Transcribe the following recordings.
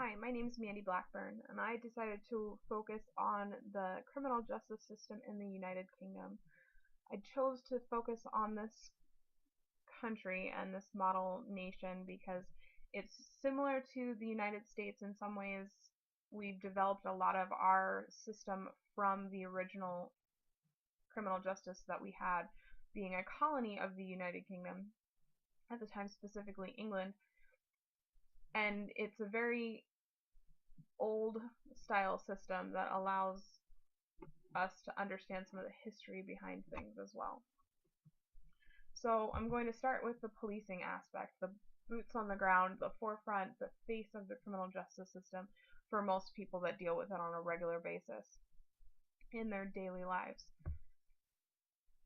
Hi, my name is Mandy Blackburn, and I decided to focus on the criminal justice system in the United Kingdom. I chose to focus on this country and this model nation because it's similar to the United States in some ways. We've developed a lot of our system from the original criminal justice that we had, being a colony of the United Kingdom, at the time specifically England. And it's a very old style system that allows us to understand some of the history behind things as well. So I'm going to start with the policing aspect, the boots on the ground, the forefront, the face of the criminal justice system for most people that deal with it on a regular basis in their daily lives.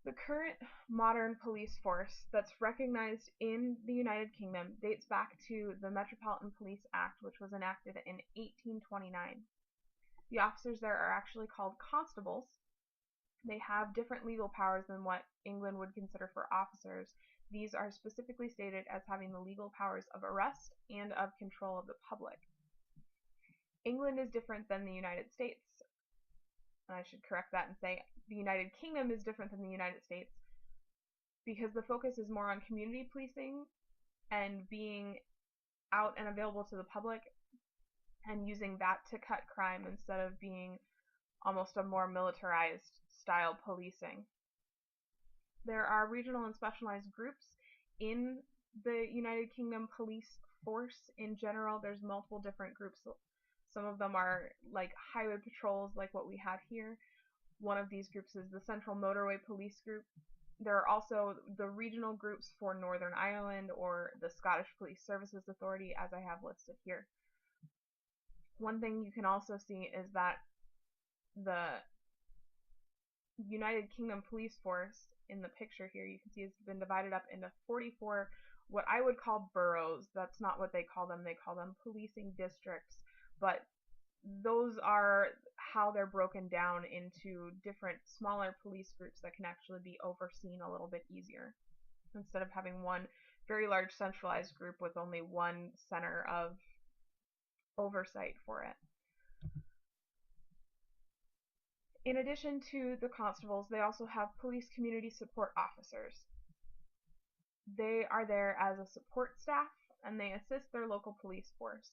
The current modern police force that's recognized in the United Kingdom dates back to the Metropolitan Police Act, which was enacted in 1829. The officers there are actually called constables. They have different legal powers than what England would consider for officers. These are specifically stated as having the legal powers of arrest and of control of the public. England is different than the United States. I should correct that and say the United Kingdom is different than the United States because the focus is more on community policing and being out and available to the public and using that to cut crime instead of being almost a more militarized style policing. There are regional and specialized groups in the United Kingdom police force in general. There's multiple different groups. Some of them are like highway patrols, like what we have here. One of these groups is the Central Motorway Police Group. There are also the regional groups for Northern Ireland or the Scottish Police Services Authority, as I have listed here. One thing you can also see is that the United Kingdom police force in the picture here, you can see it's been divided up into 44 what I would call boroughs. That's not what they call them. They call them policing districts. But those are how they're broken down into different smaller police groups that can actually be overseen a little bit easier instead of having one very large centralized group with only one center of oversight for it. In addition to the constables, they also have police community support officers. They are there as a support staff and they assist their local police force.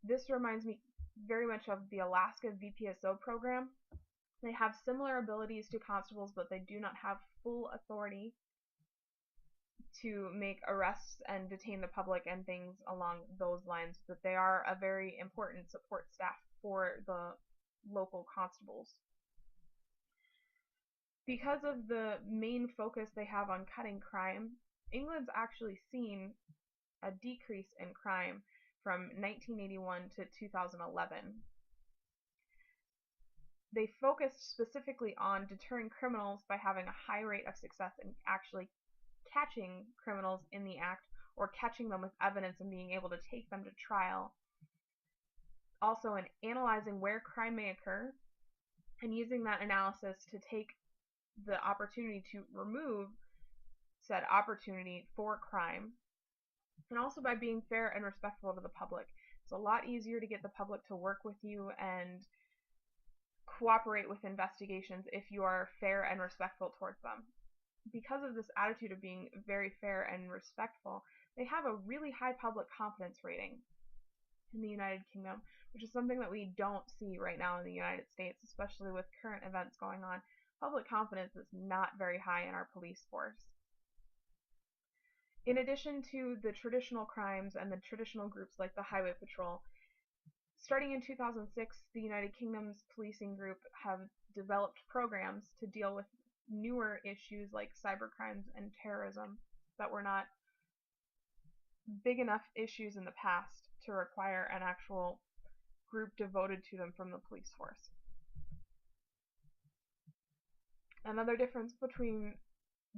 This reminds me very much of the Alaska VPSO program. They have similar abilities to constables, but they do not have full authority to make arrests and detain the public and things along those lines, but they are a very important support staff for the local constables. Because of the main focus they have on cutting crime, England's actually seen a decrease in crime from 1981 to 2011. They focused specifically on deterring criminals by having a high rate of success in actually catching criminals in the act or catching them with evidence and being able to take them to trial. Also in analyzing where crime may occur and using that analysis to take the opportunity to remove said opportunity for crime. And also by being fair and respectful to the public. It's a lot easier to get the public to work with you and cooperate with investigations if you are fair and respectful towards them. Because of this attitude of being very fair and respectful, they have a really high public confidence rating in the United Kingdom, which is something that we don't see right now in the United States, especially with current events going on. Public confidence is not very high in our police force. In addition to the traditional crimes and the traditional groups like the Highway Patrol, starting in 2006, the United Kingdom's policing group have developed programs to deal with newer issues like cybercrimes and terrorism that were not big enough issues in the past to require an actual group devoted to them from the police force. Another difference between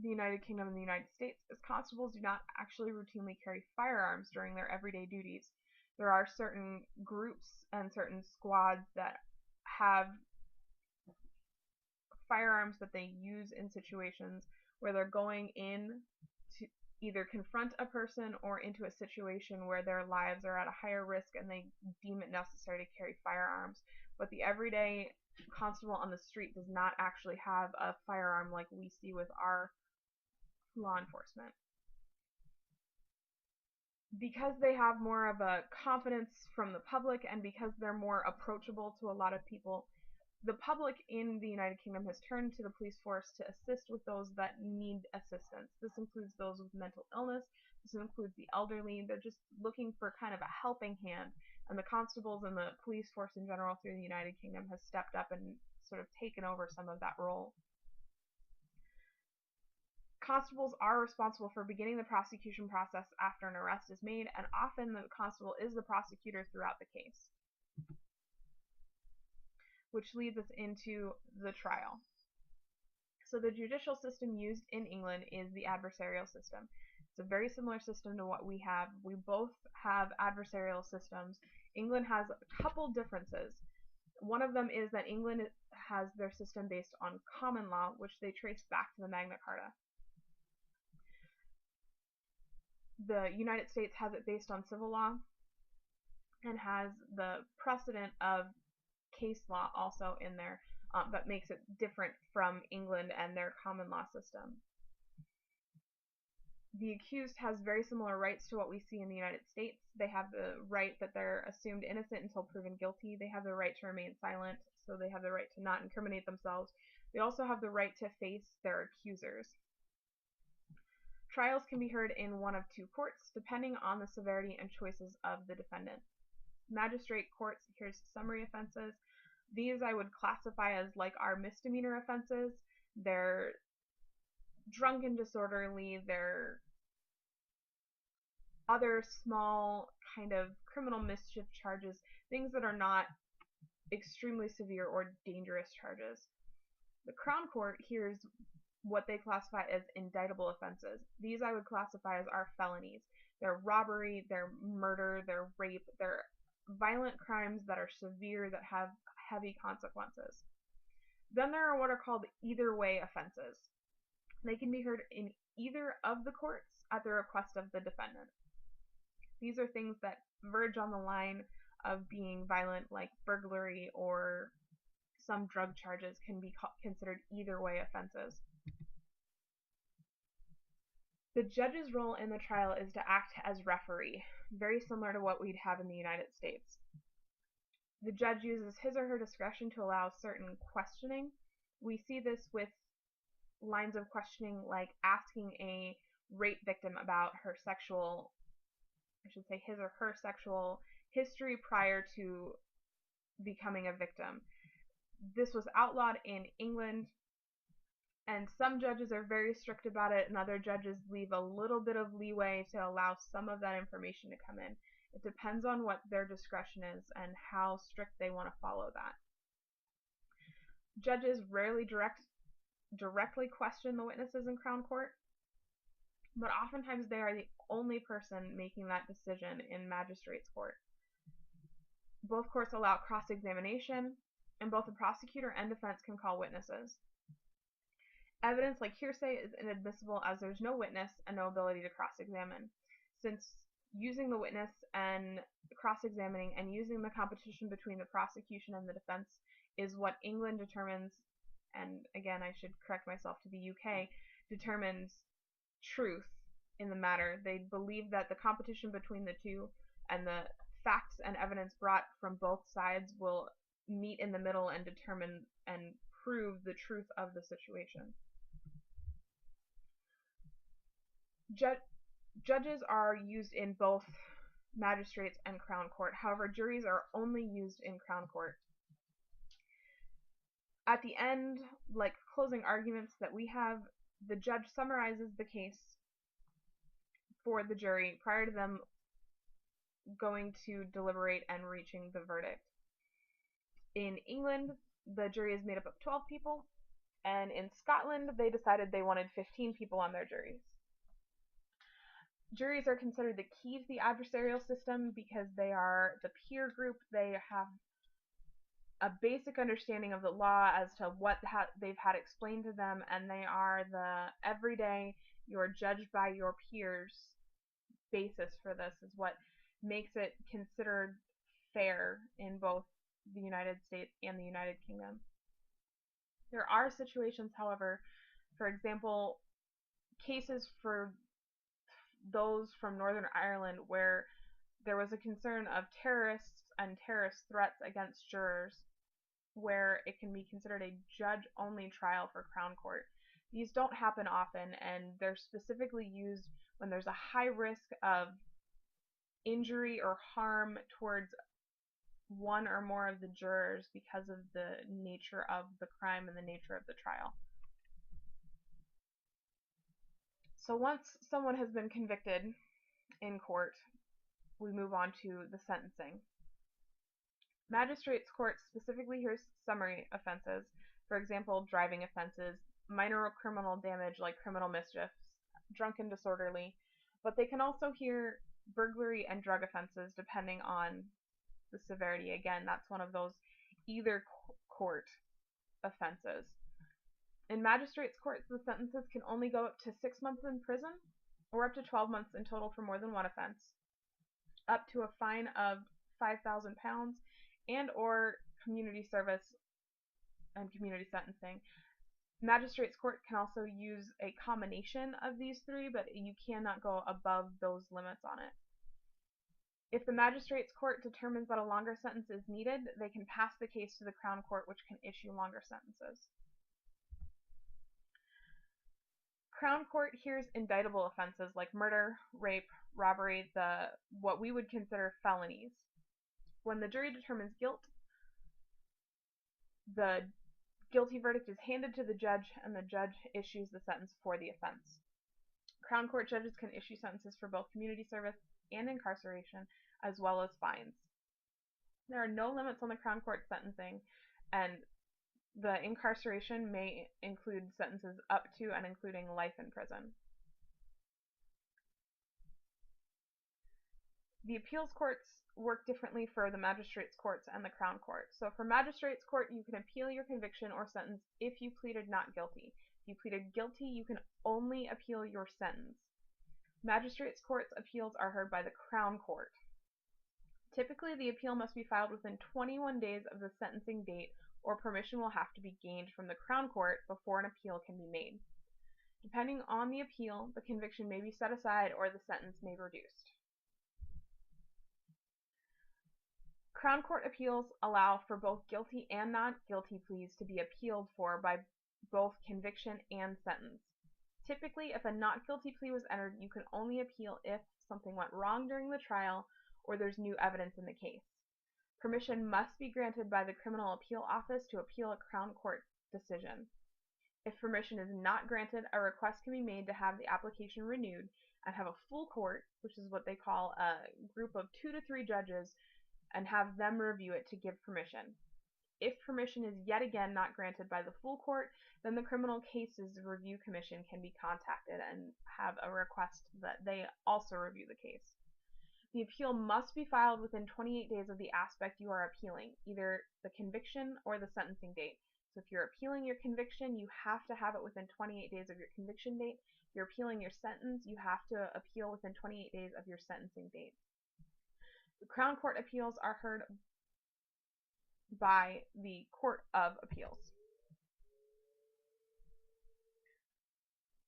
the United Kingdom and the United States is constables do not actually routinely carry firearms during their everyday duties. There are certain groups and certain squads that have firearms that they use in situations where they're going in either confront a person or into a situation where their lives are at a higher risk and they deem it necessary to carry firearms. But the everyday constable on the street does not actually have a firearm like we see with our law enforcement. Because they have more of a confidence from the public and because they're more approachable to a lot of people, the public in the United Kingdom has turned to the police force to assist with those that need assistance. This includes those with mental illness, this includes the elderly. They're just looking for kind of a helping hand, and the constables and the police force in general through the United Kingdom has stepped up and sort of taken over some of that role. Constables are responsible for beginning the prosecution process after an arrest is made, and often the constable is the prosecutor throughout the case. Which leads us into the trial. So the judicial system used in England is the adversarial system. It's a very similar system to what we have. We both have adversarial systems. England has a couple differences. One of them is that England has their system based on common law, which they trace back to the Magna Carta. The United States has it based on civil law and has the precedent of case law also in there, but makes it different from England and their common law system. The accused has very similar rights to what we see in the United States. They have the right that they're assumed innocent until proven guilty. They have the right to remain silent, so they have the right to not incriminate themselves. They also have the right to face their accusers. Trials can be heard in one of two courts, depending on the severity and choices of the defendant. Magistrate courts hears summary offenses. These I would classify as like our misdemeanor offenses. They're drunk and disorderly. They're other small kind of criminal mischief charges, things that are not extremely severe or dangerous charges. The Crown Court hears what they classify as indictable offenses. These I would classify as our felonies. They're robbery, they're murder, they're rape, they're violent crimes that are severe, that have heavy consequences. Then there are what are called either way offenses. They can be heard in either of the courts at the request of the defendant. These are things that verge on the line of being violent, like burglary or some drug charges can be considered either way offenses. The judge's role in the trial is to act as referee, very similar to what we'd have in the United States. The judge uses his or her discretion to allow certain questioning. We see this with lines of questioning like asking a rape victim about her sexual, his or her sexual history prior to becoming a victim. This was outlawed in England, and some judges are very strict about it, and other judges leave a little bit of leeway to allow some of that information to come in. It depends on what their discretion is and how strict they want to follow that. Judges rarely directly question the witnesses in Crown Court, but oftentimes they are the only person making that decision in Magistrates Court. Both courts allow cross-examination, and both the prosecutor and defense can call witnesses. Evidence like hearsay is inadmissible as there's no witness and no ability to cross-examine. Since using the witness and cross-examining and using the competition between the prosecution and the defense is what England determines, and again I should correct myself to the UK, determines truth in the matter. They believe that the competition between the two and the facts and evidence brought from both sides will meet in the middle and determine and prove the truth of the situation. Judges are used in both magistrates and Crown Court. However, juries are only used in Crown Court. At the end, like closing arguments that we have, the judge summarizes the case for the jury prior to them going to deliberate and reaching the verdict. In England, the jury is made up of 12 people, and in Scotland, they decided they wanted 15 people on their juries. Juries are considered the key to the adversarial system because they are the peer group. They have a basic understanding of the law as to what they've had explained to them, and they are the everyday your judged by your peers basis for this is what makes it considered fair in both the United States and the United Kingdom. There are situations, however, for example, cases for those from Northern Ireland where there was a concern of terrorists and terrorist threats against jurors, where it can be considered a judge-only trial for Crown Court. These don't happen often, and they're specifically used when there's a high risk of injury or harm towards one or more of the jurors because of the nature of the crime and the nature of the trial. So once someone has been convicted in court, we move on to the sentencing. Magistrates' courts specifically hear summary offenses, for example, driving offenses, minor criminal damage like criminal mischief, drunken disorderly, but they can also hear burglary and drug offenses depending on the severity. Again, that's one of those either court offenses. In magistrates' courts, the sentences can only go up to 6 months in prison or up to 12 months in total for more than one offense, up to a fine of £5,000 and or community service and community sentencing. Magistrates' court can also use a combination of these three, but you cannot go above those limits on it. If the magistrates' court determines that a longer sentence is needed, they can pass the case to the Crown Court, which can issue longer sentences. Crown Court hears indictable offenses like murder, rape, robbery, what we would consider felonies. When the jury determines guilt, the guilty verdict is handed to the judge, and the judge issues the sentence for the offense. Crown Court judges can issue sentences for both community service and incarceration, as well as fines. There are no limits on the Crown Court sentencing, and the incarceration may include sentences up to and including life in prison. The appeals courts work differently for the magistrates' courts and the Crown Court. So for magistrates' court, you can appeal your conviction or sentence if you pleaded not guilty. If you pleaded guilty, you can only appeal your sentence. Magistrates' courts appeals are heard by the Crown Court. Typically, the appeal must be filed within 21 days of the sentencing date, or permission will have to be gained from the Crown Court before an appeal can be made. Depending on the appeal, the conviction may be set aside or the sentence may be reduced. Crown Court appeals allow for both guilty and not guilty pleas to be appealed for by both conviction and sentence. Typically, if a not guilty plea was entered, you can only appeal if something went wrong during the trial or there's new evidence in the case. Permission must be granted by the Criminal Appeal Office to appeal a Crown Court decision. If permission is not granted, a request can be made to have the application renewed and have a full court, which is what they call a group of 2 to 3 judges, and have them review it to give permission. If permission is yet again not granted by the full court, then the Criminal Cases Review Commission can be contacted and have a request that they also review the case. The appeal must be filed within 28 days of the aspect you are appealing, either the conviction or the sentencing date. So if you're appealing your conviction, you have to have it within 28 days of your conviction date. If you're appealing your sentence, you have to appeal within 28 days of your sentencing date. The Crown Court appeals are heard by the Court of Appeals.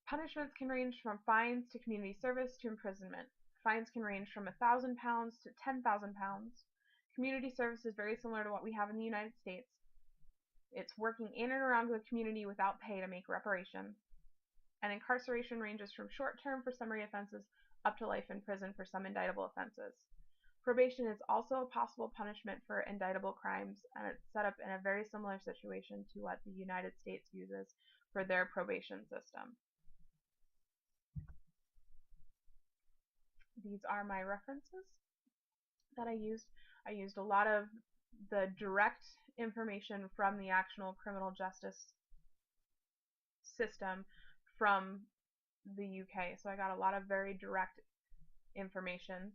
Punishments can range from fines to community service to imprisonment. Fines can range from £1,000 to £10,000. Community service is very similar to what we have in the United States. It's working in and around the community without pay to make reparations. And incarceration ranges from short term for summary offenses up to life in prison for some indictable offenses. Probation is also a possible punishment for indictable crimes, and it's set up in a very similar situation to what the United States uses for their probation system. These are my references that I used. I used a lot of the direct information from the actual criminal justice system from the UK. So I got a lot of very direct information